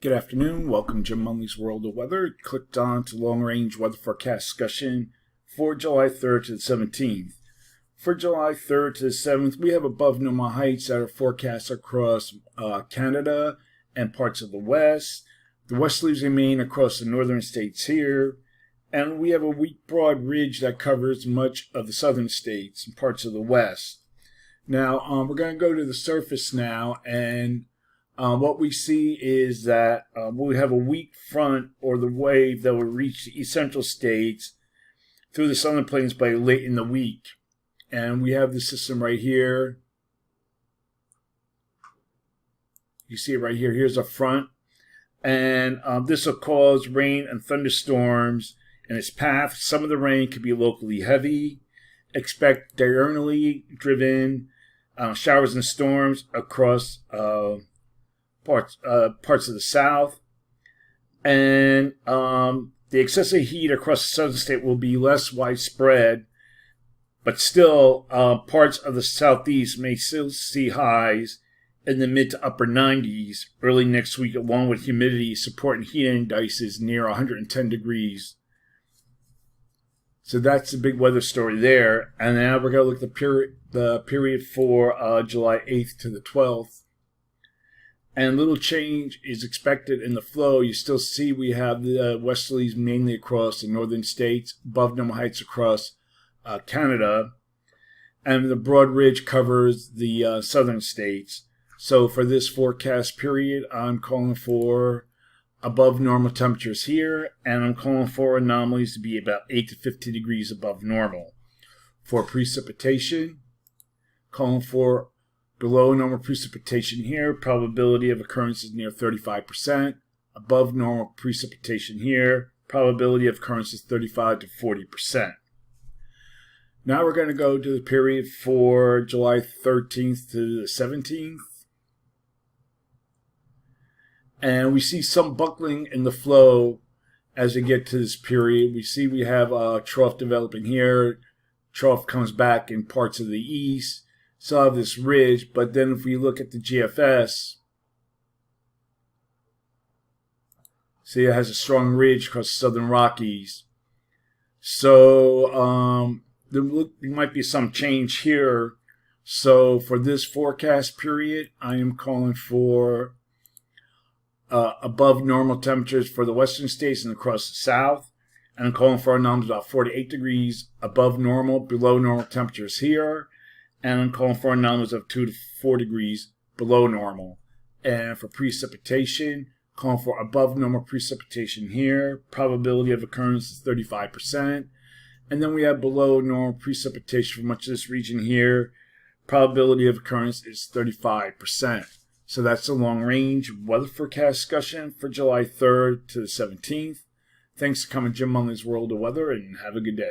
Good afternoon. Welcome to Jim Munley's World of Weather. Clicked on to long-range weather forecast discussion for July 3rd to the 17th. For July 3rd to the 7th, we have above normal heights that are forecast across Canada and parts of the West. The westerlies remain across the northern states here. And we have a weak broad ridge that covers much of the southern states and parts of the West. Now, we're going to go to the surface now, and what we see is that we have a weak front or the wave that will reach the east central states through the southern plains by late in the week. And we have the system right here. You see it right here. Here's a front. And this will cause rain and thunderstorms in its path. Some of the rain could be locally heavy. Expect diurnally driven showers and storms across parts of the south. And the excessive heat across the southern state will be less widespread, but still parts of the southeast may still see highs in the mid to upper 90s early next week, along with humidity supporting heat indices near 110 degrees. So that's the big weather story there. And now we're going to look at the period for July 8th to the 12th. And little change is expected in the flow. You still see we have the westerlies mainly across the northern states, above normal heights across Canada. And the broad ridge covers the southern states. So for this forecast period, I'm calling for above normal temperatures here, and I'm calling for anomalies to be about 8 to 15 degrees above normal. For precipitation, calling for below normal precipitation here, probability of occurrence is near 35%. Above normal precipitation here, probability of occurrence is 35 to 40%. Now we're going to go to the period for July 13th to the 17th. And we see some buckling in the flow as we get to this period. We see we have a trough developing here. Trough comes back in parts of the east. So I have this ridge, but then if we look at the GFS, see it has a strong ridge across the southern Rockies. So there might be some change here. So for this forecast period, I am calling for above normal temperatures for the western states and across the south. And I'm calling for anomalies about 48 degrees above normal, below normal temperatures here. And I'm calling for anomalies of 2 to 4 degrees below normal. And for precipitation, calling for above normal precipitation here. Probability of occurrence is 35%. And then we have below normal precipitation for much of this region here. Probability of occurrence is 35%. So that's a long-range weather forecast discussion for July 3rd to the 17th. Thanks for coming to Jim Munley's World of Weather, and have a good day.